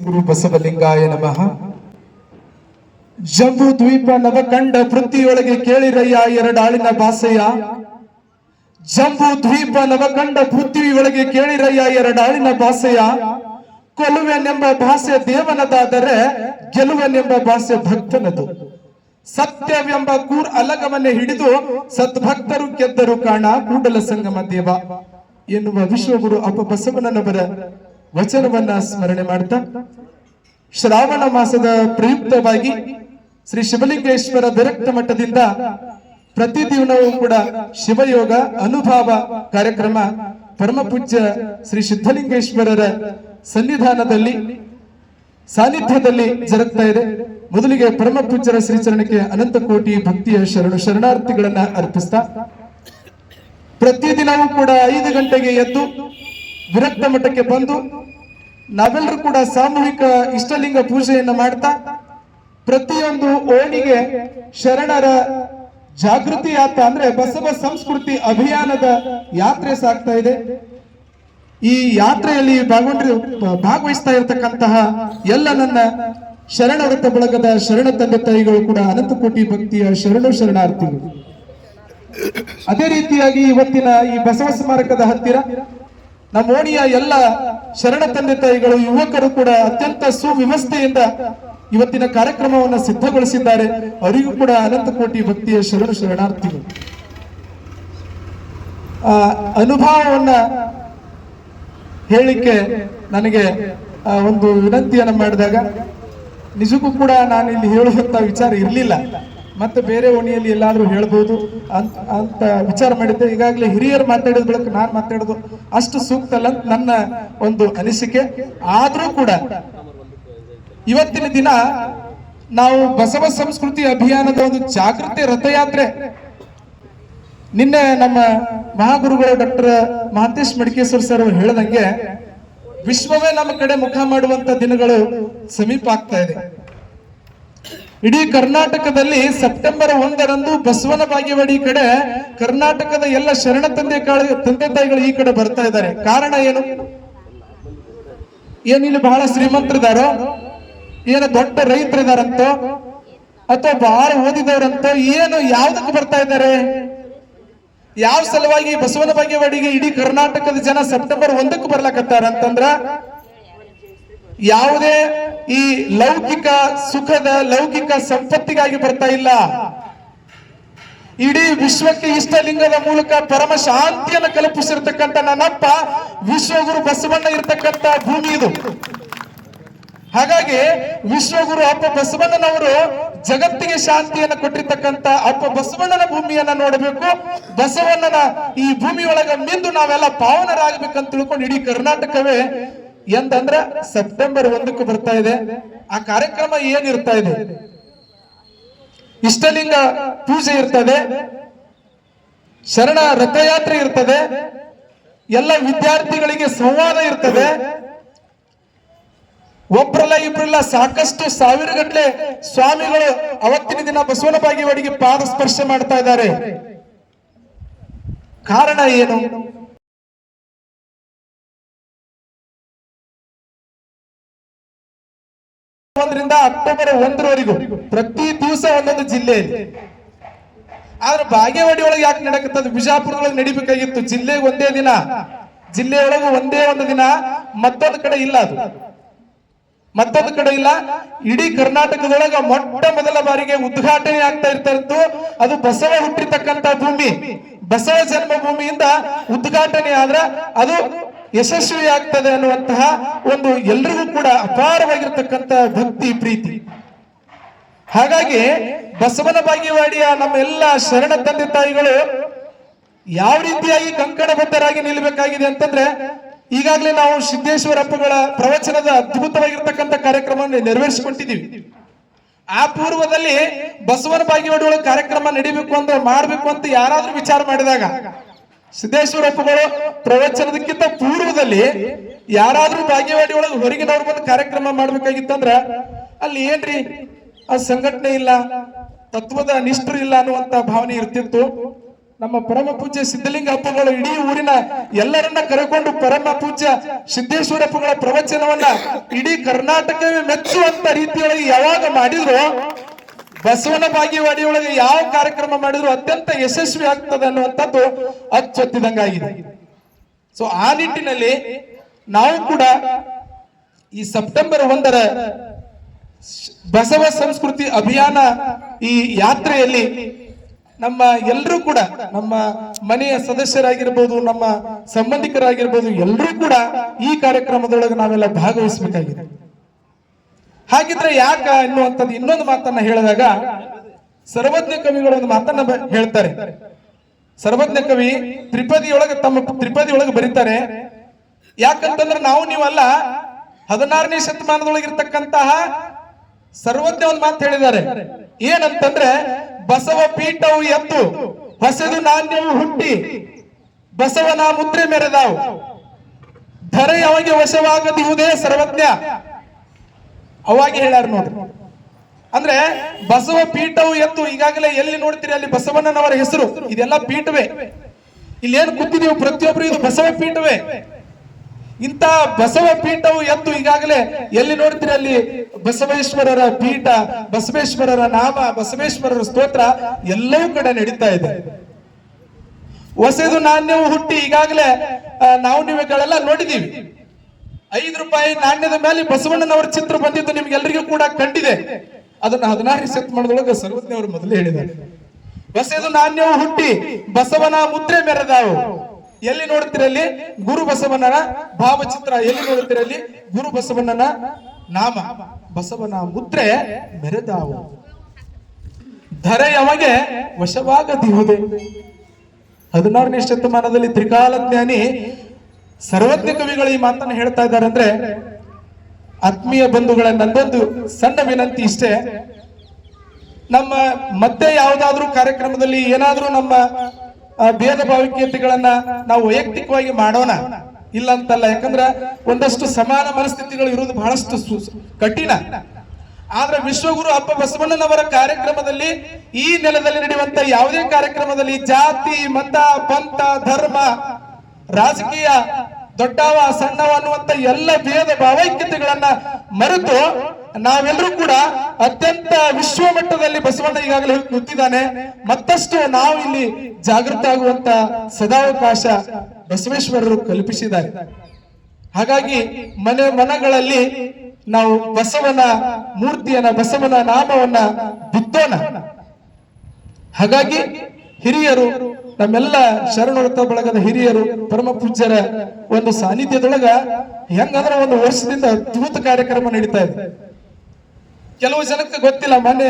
ಗುರು ಬಸವಲಿಂಗಾಯ ನಮಃ. ಜಂಬೂ ದ್ವೀಪ ನವಕಂಡ ಪೃಥ್ವಿಯೊಳಗೆ ಕೇಳಿರಯ್ಯ ಎರಡಾಳಿನ ಭಾಷೆಯ. ಜಂಬೂ ದ್ವೀಪ ನವಕಂಡ ಪೃಥ್ವಿಯೊಳಗೆ ಕೇಳಿರಯ್ಯ ಎರಡಾಳಿನ ಭಾಷೆಯ. ಕೊಲುವೆನೆಂಬ ಭಾಷೆ ದೇವನದಾದರೆ ಗೆಲುವೆನೆಂಬ ಭಾಷೆ ಭಕ್ತನದು. ಸತ್ಯವೆಂಬ ಕೂರ್ ಅಲಗವನ್ನೇ ಹಿಡಿದು ಸದ್ಭಕ್ತರು ಗೆದ್ದರು ಕಾಣ ಕೂಡಲ ಸಂಗಮ ದೇವ ಎನ್ನುವ ವಿಶ್ವಗುರು ಅಪ್ಪ ಬಸವಣ್ಣನವರ ವಚನವನ್ನ ಸ್ಮರಣೆ ಮಾಡ್ತಾ ಶ್ರಾವಣ ಮಾಸದ ಪ್ರಯುಕ್ತವಾಗಿ ಶ್ರೀ ಶಿವಲಿಂಗೇಶ್ವರ ವಿರಕ್ತ ಮಠದಿಂದ ಪ್ರತಿದಿನವೂ ಕೂಡ ಶಿವಯೋಗ ಅನುಭವ ಕಾರ್ಯಕ್ರಮ ಪರಮ ಪೂಜ್ಯ ಶ್ರೀ ಸಿದ್ಧಲಿಂಗೇಶ್ವರರ ಸನ್ನಿಧಾನದಲ್ಲಿ ಸಾನ್ನಿಧ್ಯದಲ್ಲಿ ಜರುಗ್ತಾ ಇದೆ. ಮೊದಲಿಗೆ ಪರಮ ಪೂಜ್ಯರ ಶ್ರೀಚರಣಕ್ಕೆ ಅನಂತ ಕೋಟಿ ಭಕ್ತಿಯ ಶರಣಾರ್ಥಿಗಳನ್ನ ಅರ್ಪಿಸ್ತಾ ಪ್ರತಿದಿನವೂ ಕೂಡ 5 ಗಂಟೆಗೆ ಎದ್ದು ವಿರಕ್ತ ಮಠಕ್ಕೆ ಬಂದು ನಾವೆಲ್ಲರೂ ಕೂಡ ಸಾಮೂಹಿಕ ಇಷ್ಟಲಿಂಗ ಪೂಜೆಯನ್ನು ಮಾಡ್ತಾ ಪ್ರತಿಯೊಂದು ಓಣಿಗೆ ಶರಣರ ಜಾಗೃತಿ ಯಾತ್ರೆ ಅಂದ್ರೆ ಬಸವ ಸಂಸ್ಕೃತಿ ಅಭಿಯಾನದ ಯಾತ್ರೆ ಸಾಗ್ತಾ ಇದೆ. ಈ ಯಾತ್ರೆಯಲ್ಲಿ ಭಾಗವಹಿಸ್ತಾ ಇರತಕ್ಕಂತಹ ಎಲ್ಲ ನನ್ನ ಶರಣವೃತ್ತ ಬಳಗದ ಶರಣ ತಂದೆ ತಾಯಿಗಳು ಕೂಡ ಅನಂತ ಕೋಟಿ ಭಕ್ತಿಯ ಶರಣಾರ್ಥಿಗಳು. ಅದೇ ರೀತಿಯಾಗಿ ಇವತ್ತಿನ ಈ ಬಸವ ಸ್ಮಾರಕದ ಹತ್ತಿರ ನಮ್ಮ ಓಣಿಯ ಎಲ್ಲ ಶರಣ ತಂದೆ ತಾಯಿಗಳು ಯುವಕರು ಕೂಡ ಅತ್ಯಂತ ಸುವ್ಯವಸ್ಥೆಯಿಂದ ಇವತ್ತಿನ ಕಾರ್ಯಕ್ರಮವನ್ನು ಸಿದ್ಧಗೊಳಿಸಿದ್ದಾರೆ. ಅವರಿಗೂ ಕೂಡ ಅನಂತ ಕೋಟಿ ಭಕ್ತಿಯ ಶರಣಾರ್ಥಿಗಳು. ಅನುಭವವನ್ನ ಹೇಳಿಕೆ ನನಗೆ ಒಂದು ವಿನಂತಿಯನ್ನು ಮಾಡಿದಾಗ ನಿಜಕ್ಕೂ ಕೂಡ ನಾನು ಇಲ್ಲಿ ಹೇಳುವಂತ ವಿಚಾರ ಇರಲಿಲ್ಲ. ಮತ್ತೆ ಬೇರೆ ಓಣಿಯಲ್ಲಿ ಎಲ್ಲಾದ್ರೂ ಹೇಳ್ಬೋದು ಅಂತ ವಿಚಾರ ಮಾಡಿದ್ದೆ. ಈಗಾಗಲೇ ಹಿರಿಯರು ಮಾತಾಡಿದ ಬಳಿಕ ನಾನು ಮಾತಾಡೋದು ಅಷ್ಟು ಸೂಕ್ತ ಅಲ್ಲ ನನ್ನ ಒಂದು ಅನಿಸಿಕೆ. ಆದ್ರೂ ಕೂಡ ಇವತ್ತಿನ ದಿನ ನಾವು ಬಸವ ಸಂಸ್ಕೃತಿ ಅಭಿಯಾನದ ಒಂದು ಜಾಗೃತಿ ರಥಯಾತ್ರೆ ನಿನ್ನೆ ನಮ್ಮ ಮಹಾಗುರುಗಳು ಡಾಕ್ಟರ್ ಮಹಾಂತೇಶ್ ಮಡಿಕೇಶ್ವರ ಸರ್ ಅವರು ಹೇಳದಂಗೆ ವಿಶ್ವವೇ ನಮ್ಮ ಕಡೆ ಮುಖ ಮಾಡುವಂತ ದಿನಗಳು ಸಮೀಪ ಆಗ್ತಾ ಇದೆ. ಇಡೀ ಕರ್ನಾಟಕದಲ್ಲಿ ಸೆಪ್ಟೆಂಬರ್ 1ರಂದು ಬಸವನ ಬಾಗೇವಾಡಿ ಕಡೆ ಕರ್ನಾಟಕದ ಎಲ್ಲ ಶರಣ ತಂದೆ ತಾಯಿಗಳು ಈ ಕಡೆ ಬರ್ತಾ ಇದ್ದಾರೆ. ಕಾರಣ ಏನು? ಏನಿಲ್ಲಿ ಬಹಳ ಶ್ರೀಮಂತರಿದಾರೋ, ಏನು ದೊಡ್ಡ ರೈತರಿದಾರಂತೋ, ಅಥವಾ ಬಹಳ ಓದಿದವರಂತೋ, ಏನು ಯಾವ್ದಕ್ಕೆ ಬರ್ತಾ ಇದ್ದಾರೆ? ಯಾವ ಸಲುವಾಗಿ ಬಸವನ ಬಾಗೇವಾಡಿಗೆ ಇಡೀ ಕರ್ನಾಟಕದ ಜನ ಸೆಪ್ಟೆಂಬರ್ 1ಕ್ಕೆ ಬರ್ಲಕತ್ತಾರ ಅಂತಂದ್ರ ಯಾವುದೇ ಈ ಲೌಕಿಕ ಸುಖದ ಲೌಕಿಕ ಸಂಪತ್ತಿಗಾಗಿ ಬರ್ತಾ ಇಲ್ಲ. ಇಡೀ ವಿಶ್ವಕ್ಕೆ ಇಷ್ಟಲಿಂಗದ ಮೂಲಕ ಪರಮ ಶಾಂತಿಯನ್ನು ಕಲ್ಪಿಸಿರ್ತಕ್ಕಂಥ ನನ್ನಪ್ಪ ವಿಶ್ವಗುರು ಬಸವಣ್ಣ ಇರ್ತಕ್ಕಂಥ ಭೂಮಿ ಇದು. ಹಾಗಾಗಿ ವಿಶ್ವಗುರು ಅಪ್ಪ ಬಸವಣ್ಣನವರು ಜಗತ್ತಿಗೆ ಶಾಂತಿಯನ್ನು ಕೊಟ್ಟಿರ್ತಕ್ಕಂಥ ಅಪ್ಪ ಬಸವಣ್ಣನ ಭೂಮಿಯನ್ನ ನೋಡಬೇಕು. ಬಸವಣ್ಣನ ಈ ಭೂಮಿಯೊಳಗ ಮಿಂದು ನಾವೆಲ್ಲ ಪಾವನರಾಗಬೇಕಂತ ತಿಳ್ಕೊಂಡು ಇಡೀ ಕರ್ನಾಟಕವೇ ಎಂದಂದ್ರ ಸೆಪ್ಟೆಂಬರ್ 1ಕ್ಕೆ ಬರ್ತಾ ಇದೆ. ಆ ಕಾರ್ಯಕ್ರಮ ಏನಿರ್ತಾ ಇದೆ? ಇಷ್ಟಲಿಂಗ ಪೂಜೆ ಇರ್ತದೆ, ಶರಣ ರಥಯಾತ್ರೆ ಇರ್ತದೆ, ಎಲ್ಲ ವಿದ್ಯಾರ್ಥಿಗಳಿಗೆ ಸಂವಾದ ಇರ್ತದೆ. ಒಬ್ರಲ್ಲ ಇಬ್ರಲ್ಲ ಸಾಕಷ್ಟು ಸಾವಿರಗಟ್ಟಲೆ ಸ್ವಾಮಿಗಳು ಅವತ್ತಿನ ದಿನ ಬಸವನ ಬಾಗೇವಾಡಿಗೆ ಪಾದ ಸ್ಪರ್ಶ ಮಾಡ್ತಾ ಇದ್ದಾರೆ. ಕಾರಣ ಏನು? ರಿಂದ ಅಕ್ಟೋಬರ್ 1ರವರೆಗೂ ಪ್ರತಿ ದಿವಸ ಒಂದೊಂದು ಜಿಲ್ಲೆಯಲ್ಲಿ. ಆದ್ರೆ ಬಾಗೇವಾಡಿ ಒಳಗೆ ಯಾಕೆ ನಡಕತ್ತದ? ಬಿಜಾಪುರದೊಳಗೆ ನಡಿಬೇಕಾಗಿತ್ತು. ಜಿಲ್ಲೆಗೆ ಒಂದೇ ದಿನ, ಜಿಲ್ಲೆಯೊಳಗೆ ಒಂದೇ ಒಂದು ದಿನ, ಮತ್ತೊಂದು ಕಡೆ ಇಲ್ಲ. ಅದು ಮತ್ತೊಂದು ಕಡೆ ಇಲ್ಲ. ಇಡೀ ಕರ್ನಾಟಕದೊಳಗ ಮೊಟ್ಟ ಮೊದಲ ಬಾರಿಗೆ ಉದ್ಘಾಟನೆ ಆಗ್ತಾ ಇರ್ತಾರಂತೂ ಅದು ಬಸವ ಹುಟ್ಟಿರ್ತಕ್ಕಂಥ ಭೂಮಿ, ಬಸವ ಜನ್ಮಭೂಮಿಯಿಂದ ಉದ್ಘಾಟನೆ ಆದ್ರೆ ಅದು ಯಶಸ್ವಿ ಆಗ್ತದೆ ಅನ್ನುವಂತಹ ಒಂದು ಎಲ್ರಿಗೂ ಕೂಡ ಅಪಾರವಾಗಿರ್ತಕ್ಕಂಥ ಭಕ್ತಿ ಪ್ರೀತಿ. ಹಾಗಾಗಿ ಬಸವನ ಬಾಗೇವಾಡಿಯ ನಮ್ಮ ಎಲ್ಲ ಶರಣ ತಂದೆ ತಾಯಿಗಳು ಯಾವ ರೀತಿಯಾಗಿ ಕಂಕಣಬದ್ಧರಾಗಿ ನಿಲ್ಲಬೇಕಾಗಿದೆ ಅಂತಂದ್ರೆ, ಈಗಾಗಲೇ ನಾವು ಸಿದ್ದೇಶ್ವರಪ್ಪಗಳ ಪ್ರವಚನದ ಅದ್ಭುತವಾಗಿರ್ತಕ್ಕಂಥ ಕಾರ್ಯಕ್ರಮವನ್ನು ನೆರವೇರಿಸಿಕೊಂಡಿದ್ದೀವಿ. ಆ ಪೂರ್ವದಲ್ಲಿ ಬಸವನ ಬಾಗೇವಾಡಿ ಒಳಗೆ ಕಾರ್ಯಕ್ರಮ ನಡಿಬೇಕು ಅಂದ್ರೆ ಮಾಡ್ಬೇಕು ಅಂತ ಯಾರಾದ್ರೂ ವಿಚಾರ ಮಾಡಿದಾಗ ಸಿದ್ದೇಶ್ವರಪ್ಪಗಳು ಪ್ರವಚನದಕ್ಕಿಂತ ಪೂರ್ವದಲ್ಲಿ ಯಾರಾದ್ರೂ ಬಾಗೇವಾಡಿ ಒಳಗೆ ಹೊರಗಿನವ್ರು ಬಂದು ಕಾರ್ಯಕ್ರಮ ಮಾಡ್ಬೇಕಾಗಿತ್ತಂದ್ರ ಅಲ್ಲಿ ಏನ್ರಿ ಆ ಸಂಘಟನೆ ಇಲ್ಲ, ತತ್ವದ ನಿಷ್ಠರು ಇಲ್ಲ ಅನ್ನುವಂತ ಭಾವನೆ ಇರ್ತಿತ್ತು. ನಮ್ಮ ಪರಮ ಪೂಜ್ಯ ಸಿದ್ಧಲಿಂಗ ಅಪ್ಪಗಳು ಇಡೀ ಊರಿನ ಎಲ್ಲರನ್ನ ಕರೆಕೊಂಡು ಪರಮ ಪೂಜ್ಯ ಸಿದ್ದೇಶ್ವರಪ್ಪಗಳ ಪ್ರವಚನವನ್ನ ಇಡೀ ಕರ್ನಾಟಕವೇ ಮೆಚ್ಚುವಂತ ರೀತಿಯೊಳಗೆ ಯಾವಾಗ ಮಾಡಿದ್ರು, ಬಸವನ ಬಾಗೇವಾಡಿಯೊಳಗೆ ಯಾವ ಕಾರ್ಯಕ್ರಮ ಮಾಡಿದ್ರು ಅತ್ಯಂತ ಯಶಸ್ವಿ ಆಗ್ತದೆ ಅನ್ನುವಂಥದ್ದು ಅಚ್ಚೊತ್ತಿದಂಗಾಗಿದೆ. ಸೊ ಆ ನಿಟ್ಟಿನಲ್ಲಿ ನಾವು ಕೂಡ ಈ ಸೆಪ್ಟೆಂಬರ್ 1 ಬಸವ ಸಂಸ್ಕೃತಿ ಅಭಿಯಾನ ಈ ಯಾತ್ರೆಯಲ್ಲಿ ನಮ್ಮ ಎಲ್ಲರೂ ಕೂಡ, ನಮ್ಮ ಮನೆಯ ಸದಸ್ಯರಾಗಿರ್ಬೋದು, ನಮ್ಮ ಸಂಬಂಧಿಕರಾಗಿರ್ಬೋದು, ಎಲ್ಲರೂ ಕೂಡ ಈ ಕಾರ್ಯಕ್ರಮದೊಳಗೆ ನಾವೆಲ್ಲ ಭಾಗವಹಿಸಬೇಕಾಗಿದೆ. ಹಾಗಿದ್ರೆ ಯಾಕ ಎನ್ನುವಂಥದ್ದು ಇನ್ನೊಂದು ಮಾತನ್ನ ಹೇಳಿದಾಗ ಸರ್ವಜ್ಞ ಕವಿಗಳು ಒಂದು ಮಾತನ್ನ ಹೇಳ್ತಾರೆ. ಸರ್ವಜ್ಞ ಕವಿ ತಮ್ಮ ತ್ರಿಪದಿಯೊಳಗೆ ಬರೀತಾರೆ, ಯಾಕಂತಂದ್ರೆ ನಾವು ನೀವಲ್ಲ 16ನೇ ಶತಮಾನದೊಳಗಿರ್ತಕ್ಕಂತಹ ಸರ್ವಜ್ಞ ಒಂದು ಮಾತು ಹೇಳಿದ್ದಾರೆ. ಏನಂತಂದ್ರೆ, ಬಸವ ಪೀಠವು ಎದ್ದು ಹೊಸದು ನಾಣ್ಯವು ಹುಟ್ಟಿ ಬಸವನ ಮುದ್ರೆ ಮೆರೆದಾವು, ಧರೆ ಅವಾಗ ವಶವಾಗದಿರುವುದೇ ಸರ್ವಜ್ಞ. ಅವಾಗ ಹೇಳ್ಯಾರ ನೋಡ್ರಿ. ಅಂದ್ರೆ ಬಸವ ಪೀಠವು ಎದ್ದು, ಈಗಾಗಲೇ ಎಲ್ಲಿ ನೋಡ್ತೀರಿ ಅಲ್ಲಿ ಬಸವಣ್ಣನವರ ಹೆಸರು, ಇದೆಲ್ಲ ಪೀಠವೇ. ಇಲ್ಲೇನು ಕೂತಿದೀವಿ ಪ್ರತಿಯೊಬ್ಬರು ಇದು ಬಸವ ಪೀಠವೇ. ಇಂತ ಬಸವ ಪೀಠವು ಎದ್ದು ಈಗಾಗಲೇ ಎಲ್ಲಿ ನೋಡ್ತೀರಿ ಅಲ್ಲಿ ಬಸವೇಶ್ವರರ ಪೀಠ, ಬಸವೇಶ್ವರರ ನಾಮ, ಬಸವೇಶ್ವರರ ಸ್ತೋತ್ರ ಎಲ್ಲವೂ ಕಡೆ ನಡೀತಾ ಇದೆ. ಹೊಸದು ನಾಣ್ಯವು ಹುಟ್ಟಿ ಈಗಾಗಲೇ ನಾವು ನೀವುಗಳೆಲ್ಲ ನೋಡಿದೀವಿ. 5 ರೂಪಾಯಿ ನಾಣ್ಯದ ಮೇಲೆ ಬಸವಣ್ಣನವರ ಚಿತ್ರ ಬಂದಿದ್ದು ನಿಮ್ಗೆಲ್ಲರಿಗೂ ಕೂಡ ಕಂಡಿದೆ. ಅದನ್ನ 16ನೇ ಶತಮಾನದೊಳಗೆ ಸರ್ವಜ್ಞವರು ಮೊದಲೇ ಹೇಳಿದ್ದಾರೆ. ಹೊಸದು ನಾಣ್ಯವು ಹುಟ್ಟಿ ಬಸವನ ಮುದ್ರೆ ಮೆರೆದಾವು. ಎಲ್ಲಿ ನೋಡ್ತಿರಲ್ಲಿ ಗುರು ಬಸವಣ್ಣನ ಭಾವಚಿತ್ರ, ಎಲ್ಲಿ ನೋಡ್ತಿರಲ್ಲಿ ಗುರು ಬಸವಣ್ಣನ ನಾಮ, ಬಸವನ ಮುದ್ರೆ ಮೆರೆದಾವು, ಧರೆಯಮಗೆ ವಶವಾಗದಿಹುದೆ. 16ನೇ ಶತಮಾನದಲ್ಲಿ ತ್ರಿಕಾಲಜ್ಞಾನಿ ಸರ್ವಜ್ಞ ಕವಿಗಳು ಈ ಮಾತನ್ನು ಹೇಳ್ತಾ ಇದ್ದಾರೆ. ಅಂದ್ರೆ ಆತ್ಮೀಯ ಬಂಧುಗಳ, ನಂದೊಂದು ಸಣ್ಣ ವಿನಂತಿ ಇಷ್ಟೇ, ನಮ್ಮ ಮತ್ತೆ ಯಾವುದಾದ್ರೂ ಕಾರ್ಯಕ್ರಮದಲ್ಲಿ ಏನಾದ್ರೂ ನಮ್ಮ ಭೇದ ಭಾವಿಕತೆಗಳನ್ನ ನಾವು ವೈಯಕ್ತಿಕವಾಗಿ ಮಾಡೋಣ, ಇಲ್ಲ ಅಂತಲ್ಲ. ಯಾಕಂದ್ರೆ ಒಂದಷ್ಟು ಸಮಾನ ಮನಸ್ಥಿತಿಗಳು ಇರುವುದು ಬಹಳಷ್ಟು ಕಠಿಣ. ಆದ್ರೆ ವಿಶ್ವಗುರು ಅಪ್ಪ ಬಸವಣ್ಣನವರ ಕಾರ್ಯಕ್ರಮದಲ್ಲಿ, ಈ ನೆಲದಲ್ಲಿ ನಡೆಯುವಂತ ಯಾವುದೇ ಕಾರ್ಯಕ್ರಮದಲ್ಲಿ ಜಾತಿ, ಮತ, ಪಂಥ, ಧರ್ಮ, ರಾಜಕೀಯ, ದೊಡ್ಡವ ಸಣ್ಣವ ಅನ್ನುವಂತ ಎಲ್ಲ ಭೇದ ಭಾವೈಕ್ಯತೆಗಳನ್ನ ಮರೆತು ನಾವೆಲ್ಲರೂ ಕೂಡ ಅತ್ಯಂತ ವಿಶ್ವ ಮಟ್ಟದಲ್ಲಿ ಬಸವಣ್ಣ ಈಗಾಗಲೇ ಕೂತಿದ್ದಾನೆ, ಮತ್ತಷ್ಟು ನಾವು ಇಲ್ಲಿ ಜಾಗೃತ ಆಗುವಂತ ಸದಾವಕಾಶ ಬಸವೇಶ್ವರರು ಕಲ್ಪಿಸಿದ್ದಾರೆ. ಹಾಗಾಗಿ ಮನಗಳಲ್ಲಿ ನಾವು ಬಸವನ ಮೂರ್ತಿಯನ್ನ, ಬಸವನ ನಾಮವನ್ನ ಬಿತ್ತೋಣ. ಹಾಗಾಗಿ ಹಿರಿಯರು, ನಮ್ಮೆಲ್ಲ ಶರಣೋರ್ಥ ಬಳಗದ ಹಿರಿಯರು, ಪರಮ ಪೂಜ್ಯರ ಒಂದು ಸಾನ್ನಿಧ್ಯದೊಳಗ ಹೆಂಗಂದ್ರೆ ಒಂದು ವರ್ಷದಿಂದ ಅದ್ಭುತ ಕಾರ್ಯಕ್ರಮ ನಡೀತಾ ಇದೆ. ಕೆಲವು ಜನಕ್ಕೆ ಗೊತ್ತಿಲ್ಲ, ಮೊನ್ನೆ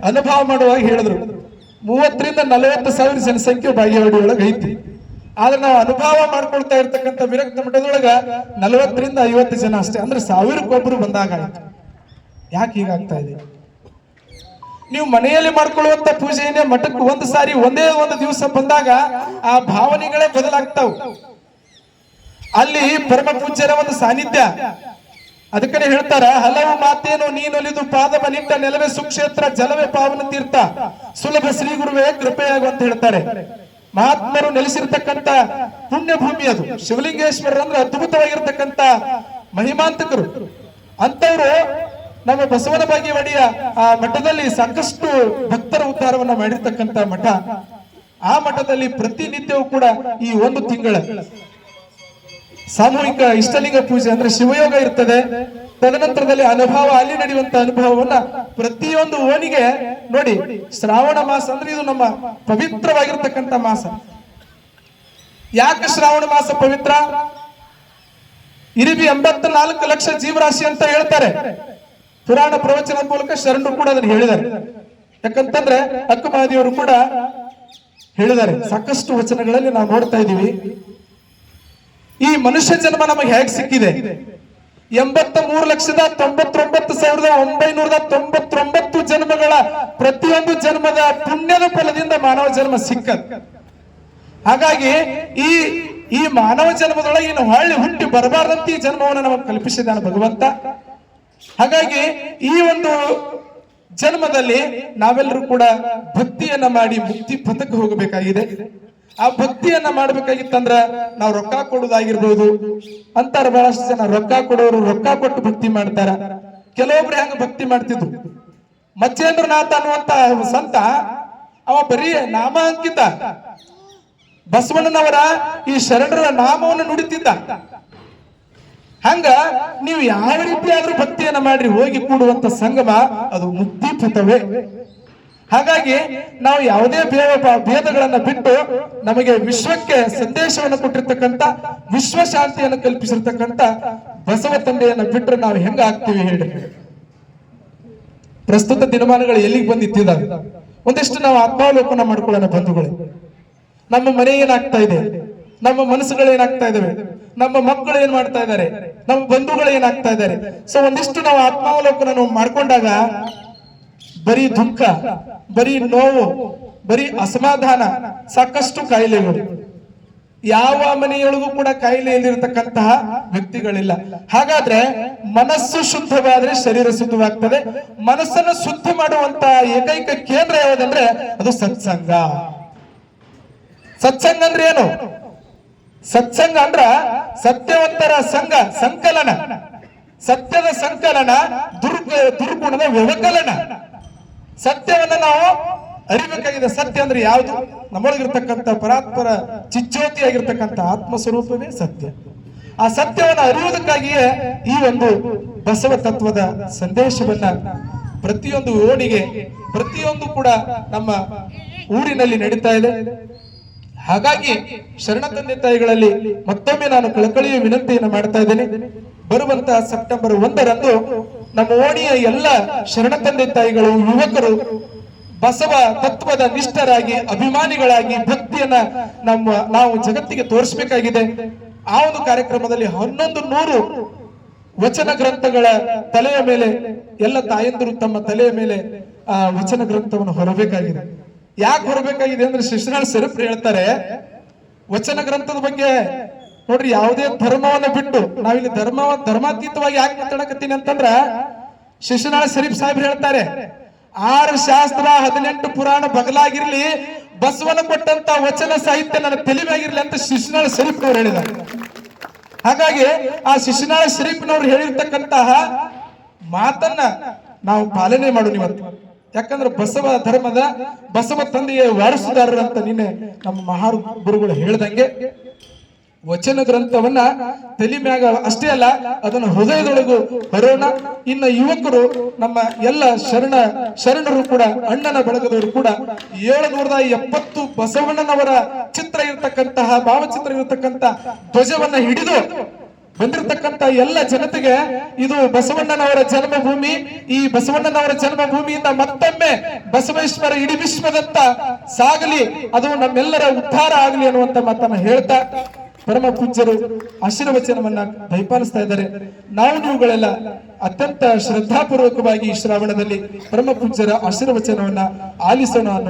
ಅನುಭವ ಮಾಡುವಾಗ ಹೇಳಿದ್ರು 30,000 ರಿಂದ 40,000 ಜನಸಂಖ್ಯೆ ಬಾಗೇವಾಡಿಯೊಳಗೆ ಐತಿ. ಆದ್ರೆ ನಾವು ಅನುಭವ ಮಾಡ್ಕೊಳ್ತಾ ಇರ್ತಕ್ಕಂಥ ವಿರಕ್ತ ಮಠದೊಳಗ 40 ರಿಂದ 50 ಜನ ಅಷ್ಟೇ. ಅಂದ್ರೆ 1000ಕ್ಕೊಬ್ರು ಬಂದಾಗ ಆಯ್ತು. ಯಾಕೆ ಹೀಗಾಗ್ತಾ ಇದೆ? ನೀವು ಮನೆಯಲ್ಲಿ ಮಾಡ್ಕೊಳ್ಳುವಂತ ಪೂಜೆಯನ್ನೇ ಮಠಕ್ಕೆ ಒಂದು ಸಾರಿ ಒಂದೇ ಒಂದು ದಿವಸ ಬಂದಾಗ ಆ ಭಾವನೆಗಳೇ ಬದಲಾಗ್ತಾವ. ಅಲ್ಲಿ ಪರಮ ಪೂಜ್ಯರ ಒಂದು ಸಾನ್ನಿಧ್ಯ. ಅದಕ್ಕನೆ ಹೇಳ್ತಾರ, ಹಲವು ಮಾತೇನು ನೀನೊಲಿದು ಪಾದವ ನಿಟ್ಟ ನೆಲವೇ ಸುಕ್ಷೇತ್ರ, ಜಲವೇ ಪಾವನ ತೀರ್ಥ, ಸುಲಭ ಶ್ರೀ ಗುರುವೇ ಕೃಪೆಯಾಗು ಅಂತ ಹೇಳ್ತಾರೆ. ಮಹಾತ್ಮರು ನೆಲೆಸಿರ್ತಕ್ಕಂಥ ಪುಣ್ಯ ಭೂಮಿ ಅದು. ಶಿವಲಿಂಗೇಶ್ವರರು ಅಂದ್ರೆ ಅದ್ಭುತವಾಗಿರ್ತಕ್ಕಂಥ ಮಹಿಮಾಂತಕರು. ಅಂತವರು ನಮ್ಮ ಬಸವನ ಬಾಗೇವಾಡಿಯ ಆ ಮಠದಲ್ಲಿ ಸಾಕಷ್ಟು ಭಕ್ತರ ಉದ್ಧಾರವನ್ನ ಮಾಡಿರ್ತಕ್ಕಂಥ ಮಠ. ಆ ಮಠದಲ್ಲಿ ಪ್ರತಿನಿತ್ಯವೂ ಕೂಡ ಈ ಒಂದು ತಿಂಗಳ ಸಾಮೂಹಿಕ ಇಷ್ಟಲಿಂಗ ಪೂಜೆ ಅಂದ್ರೆ ಶಿವಯೋಗ ಇರ್ತದೆ. ತದನಂತರದಲ್ಲಿ ಅನುಭವ, ಅಲ್ಲಿ ನಡೆಯುವಂತ ಅನುಭವವನ್ನ ಪ್ರತಿಯೊಂದು ಓಣಿಗೆ ನೋಡಿ. ಶ್ರಾವಣ ಮಾಸ ಅಂದ್ರೆ ಇದು ನಮ್ಮ ಪವಿತ್ರವಾಗಿರ್ತಕ್ಕಂಥ ಮಾಸ. ಯಾಕೆ ಶ್ರಾವಣ ಮಾಸ ಪವಿತ್ರ? ಇರಿಬಿ 84 ಲಕ್ಷ ಜೀವರಾಶಿ ಅಂತ ಹೇಳ್ತಾರೆ ಪುರಾಣ ಪ್ರವಚನದ ಮೂಲಕ. ಶರಣರು ಕೂಡ ಅದನ್ನು ಹೇಳಿದ್ದಾರೆ. ಯಾಕಂತಂದ್ರೆ ಅಕ್ಕ ಮಹಾದೇವರು ಕೂಡ ಹೇಳಿದ್ದಾರೆ. ಸಾಕಷ್ಟು ವಚನಗಳಲ್ಲಿ ನಾವು ನೋಡ್ತಾ ಇದೀವಿ. ಈ ಮನುಷ್ಯ ಜನ್ಮ ನಮಗೆ ಹೇಗೆ ಸಿಕ್ಕಿದೆ? 83,99,999 ಜನ್ಮಗಳ ಪ್ರತಿಯೊಂದು ಜನ್ಮದ ಪುಣ್ಯದ ಫಲದಿಂದ ಮಾನವ ಜನ್ಮ ಸಿಕ್ಕದು. ಹಾಗಾಗಿ ಈ ಮಾನವ ಜನ್ಮದೊಳಗೆ ಇನ್ನು ಹೊಳ್ಳಿ ಹುಟ್ಟಿ ಬರಬಾರ್ದಂತ ಈ ಜನ್ಮವನ್ನು ನಮಗೆ ಕಲ್ಪಿಸಿದ್ದಾನೆ ಭಗವಂತ. ಹಾಗಾಗಿ ಈ ಒಂದು ಜನ್ಮದಲ್ಲಿ ನಾವೆಲ್ಲರೂ ಕೂಡ ಭಕ್ತಿಯನ್ನ ಮಾಡಿ ಮುಕ್ತಿ ಪಥಕ್ಕೆ ಹೋಗಬೇಕಾಗಿದೆ. ಆ ಭಕ್ತಿಯನ್ನ ಮಾಡ್ಬೇಕಾಗಿತ್ತಂದ್ರ ನಾವು ರೊಕ್ಕ ಕೊಡುವುದಾಗಿರ್ಬೋದು ಅಂತಾರ. ಬಹಳಷ್ಟು ಜನ ರೊಕ್ಕ ಕೊಡೋರು ರೊಕ್ಕ ಕೊಟ್ಟು ಭಕ್ತಿ ಮಾಡ್ತಾರ. ಕೆಲವೊಬ್ರು ಹೆಂಗ ಭಕ್ತಿ ಮಾಡ್ತಿದ್ರು. ಮಚ್ಚೇಂದ್ರನಾಥ ಅನ್ನುವಂತ ಸಂತ ಅವ ಬರೀ ನಾಮ ಅಂಕಿತ ಬಸವಣ್ಣನವರ ಈ ಶರಣರ ನಾಮವನ್ನು ನುಡಿತಿದ್ದ. ಹಂಗ ನೀವು ಯಾವ ರೀತಿ ಆದ್ರೂ ಭಕ್ತಿಯನ್ನ ಮಾಡ್ರಿ, ಹೋಗಿ ಕೂಡುವಂತ ಸಂಗಮ ಅದು ಮುಕ್ತಿ ಪಥವೇ. ಹಾಗಾಗಿ ನಾವು ಯಾವುದೇ ಭೇದಗಳನ್ನ ಬಿಟ್ಟು ನಮಗೆ ವಿಶ್ವಕ್ಕೆ ಸಂದೇಶವನ್ನು ಕೊಟ್ಟಿರ್ತಕ್ಕಂಥ ವಿಶ್ವ ಶಾಂತಿಯನ್ನು ಕಲ್ಪಿಸಿರ್ತಕ್ಕಂಥ ಬಸವ ತಂದೆಯನ್ನ ಬಿಟ್ಟರೆ ನಾವು ಹೆಂಗ ಆಗ್ತೀವಿ ಹೇಳಿ. ಪ್ರಸ್ತುತ ದಿನಮಾನಗಳು ಎಲ್ಲಿಗೆ ಬಂದಿತ್ತಿದ್ದಾವೆ, ಒಂದಿಷ್ಟು ನಾವು ಆತ್ಮಾವಲೋಕನ ಮಾಡ್ಕೊಳ್ಳೋಣ ಬಂಧುಗಳೇ. ನಮ್ಮ ಮನೆ ಏನಾಗ್ತಾ ಇದೆ, ನಮ್ಮ ಮನಸ್ಸುಗಳು ಏನಾಗ್ತಾ ಇದಾವೆ, ನಮ್ಮ ಮಕ್ಕಳು ಏನ್ ಮಾಡ್ತಾ ಇದ್ದಾರೆ, ನಮ್ಮ ಬಂಧುಗಳು ಏನಾಗ್ತಾ ಇದ್ದಾರೆ. ಸೊ ಒಂದಿಷ್ಟು ನಾವು ಆತ್ಮಾವಲೋಕನ ನಾವು ಮಾಡ್ಕೊಂಡಾಗ ಬರೀ ದುಃಖ, ಬರೀ ನೋವು, ಬರೀ ಅಸಮಾಧಾನ, ಸಾಕಷ್ಟು ಕಾಯಿಲೆಗಳು. ಯಾವ ಮನೆಯೊಳಗೂ ಕೂಡ ಕಾಯಿಲೆಯಲ್ಲಿರತಕ್ಕಂತಹ ವ್ಯಕ್ತಿಗಳಿಲ್ಲ. ಹಾಗಾದ್ರೆ ಮನಸ್ಸು ಶುದ್ಧವಾದ್ರೆ ಶರೀರ ಶುದ್ಧವಾಗ್ತದೆ. ಮನಸ್ಸನ್ನು ಶುದ್ಧ ಮಾಡುವಂತ ಏಕೈಕ ಕೇಂದ್ರ ಯಾವುದಂದ್ರೆ ಅದು ಸತ್ಸಂಗ. ಸತ್ಸಂಗ ಅಂದ್ರೆ ಏನು? ಸತ್ಸಂಗ ಅಂದ್ರ ಸತ್ಯವಂತರ ಸಂಘ, ಸಂಕಲನ, ಸತ್ಯದ ಸಂಕಲನ, ದುರ್ಗುಣದ ವ್ಯವಕಲನ. ಸತ್ಯವನ್ನ ನಾವು ಅರಿಬೇಕಾಗಿದೆ. ಸತ್ಯ ಅಂದ್ರೆ ಯಾವುದು? ನಮ್ಮೊಳಗಿರ್ತಕ್ಕಂಥ ಪರಾತ್ಪರ ಚಿಜ್ಯೋತಿಯಾಗಿರ್ತಕ್ಕಂಥ ಆತ್ಮ ಸ್ವರೂಪವೇ ಸತ್ಯ. ಆ ಸತ್ಯವನ್ನು ಅರಿಯುವುದಕ್ಕಾಗಿಯೇ ಈ ಒಂದು ಬಸವ ತತ್ವದ ಸಂದೇಶವನ್ನ ಪ್ರತಿಯೊಂದು ಓಣಿಗೆ, ಪ್ರತಿಯೊಂದು ಕೂಡ ನಮ್ಮ ಊರಿನಲ್ಲಿ ನಡೀತಾ ಇದೆ. ಹಾಗಾಗಿ ಶರಣ ತಂದೆ ತಾಯಿಗಳಲ್ಲಿ ಮತ್ತೊಮ್ಮೆ ನಾನು ಕಳಕಳಿಯ ವಿನಂತಿಯನ್ನು ಮಾಡ್ತಾ ಇದ್ದೇನೆ. ಬರುವಂತಹ ಸೆಪ್ಟೆಂಬರ್ 1ರಂದು ನಮ್ಮ ಓಣಿಯ ಎಲ್ಲ ಶರಣ ತಂದೆ ತಾಯಿಗಳು, ಯುವಕರು ಬಸವ ತತ್ವದ ನಿಷ್ಠರಾಗಿ, ಅಭಿಮಾನಿಗಳಾಗಿ ಭಕ್ತಿಯನ್ನ ನಾವು ಜಗತ್ತಿಗೆ ತೋರಿಸಬೇಕಾಗಿದೆ. ಆ ಒಂದು ಕಾರ್ಯಕ್ರಮದಲ್ಲಿ 1100 ವಚನ ಗ್ರಂಥಗಳ ತಲೆಯ ಮೇಲೆ ಎಲ್ಲ ತಾಯಂದಿರು ತಮ್ಮ ತಲೆಯ ಮೇಲೆ ಆ ವಚನ ಗ್ರಂಥವನ್ನು ಹೊರಬೇಕಾಗಿದೆ. ಯಾಕೆ ಹೊರಬೇಕಾಗಿದೆ ಅಂದ್ರೆ ಶಿಶುನಾಳ ಶರೀಫರು ಹೇಳ್ತಾರೆ ವಚನ ಗ್ರಂಥದ ಬಗ್ಗೆ. ನೋಡ್ರಿ, ಯಾವುದೇ ಧರ್ಮವನ್ನ ಬಿಟ್ಟು ನಾವಿಲ್ಲಿ ಧರ್ಮಾತೀತವಾಗಿ ಯಾಕೆ ಮಾತಾಡಕತ್ತೀನಿ ಅಂತಂದ್ರ ಶಿಶುನಾಳ ಶರೀಫ್ ಸಾಹೇಬ್ರು ಹೇಳ್ತಾರೆ 6 ಶಾಸ್ತ್ರ 18 ಪುರಾಣ ಬಗಲಾಗಿರ್ಲಿ, ಬಸವನ ಕೊಟ್ಟಂತ ವಚನ ಸಾಹಿತ್ಯ ನನ್ನ ತಲೆಯಾಗಿರ್ಲಿ ಅಂತ ಶಿಶುನಾಳ ಶರೀಫ್ನವ್ರು ಹೇಳಿದ್ದಾರೆ. ಹಾಗಾಗಿ ಆ ಶಿಶುನಾಳ ಶರೀಫ್ನವ್ರು ಹೇಳಿರ್ತಕ್ಕಂತಹ ಮಾತನ್ನ ನಾವು ಪಾಲನೆ ಮಾಡೋಣ ಇವತ್ತು. ಯಾಕಂದ್ರೆ ಬಸವ ಧರ್ಮದ ಬಸವ ತಂದೆಯ ವಾರಸುದಾರರಂತ ನಿನ್ನೆ ನಮ್ಮ ಮಹಾ ಗುರುಗಳು ಹೇಳ್ದಂಗೆ ವಚನ ಗ್ರಂಥವನ್ನ ತಲೆ ಮ್ಯಾಗ ಅಷ್ಟೇ ಅಲ್ಲ, ಅದನ್ನ ಹೃದಯದೊಳಗೂ ಬರೋಣ. ಇನ್ನ ಯುವಕರು, ನಮ್ಮ ಎಲ್ಲ ಶರಣರು ಕೂಡ, ಅಣ್ಣನ ಬಳಗದವರು ಕೂಡ 770 ಬಸವಣ್ಣನವರ ಚಿತ್ರ ಇರತಕ್ಕಂತಹ, ಭಾವಚಿತ್ರ ಇರತಕ್ಕಂತ ಧ್ವಜವನ್ನ ಹಿಡಿದು ಬಂದಿರತಕ್ಕಂತ ಎಲ್ಲ ಜನತೆಗೆ ಇದು ಬಸವಣ್ಣನವರ ಜನ್ಮಭೂಮಿ. ಈ ಬಸವಣ್ಣನವರ ಜನ್ಮಭೂಮಿಯಿಂದ ಮತ್ತೊಮ್ಮೆ ಬಸವೇಶ್ವರ ಇಡೀ ವಿಶ್ವದತ್ತ ಸಾಗಲಿ, ಅದು ನಮ್ಮೆಲ್ಲರ ಉದ್ಧಾರ ಆಗಲಿ ಅನ್ನುವಂತ ಮಾತನ್ನ ಹೇಳ್ತಾ ಪರಮ ಪೂಜ್ಯರು ಆಶೀರ್ವಚನವನ್ನ ದಯಪಾಲಿಸ್ತಾ ಇದ್ದಾರೆ. ನಾವು ನೀವುಗಳೆಲ್ಲ ಅತ್ಯಂತ ಶ್ರದ್ಧಾಪೂರ್ವಕವಾಗಿ ಈ ಶ್ರಾವಣದಲ್ಲಿ ಪರಮ ಪೂಜ್ಯರ ಆಶೀರ್ವಚನವನ್ನ ಆಲಿಸೋಣ ಅನ್ನೋ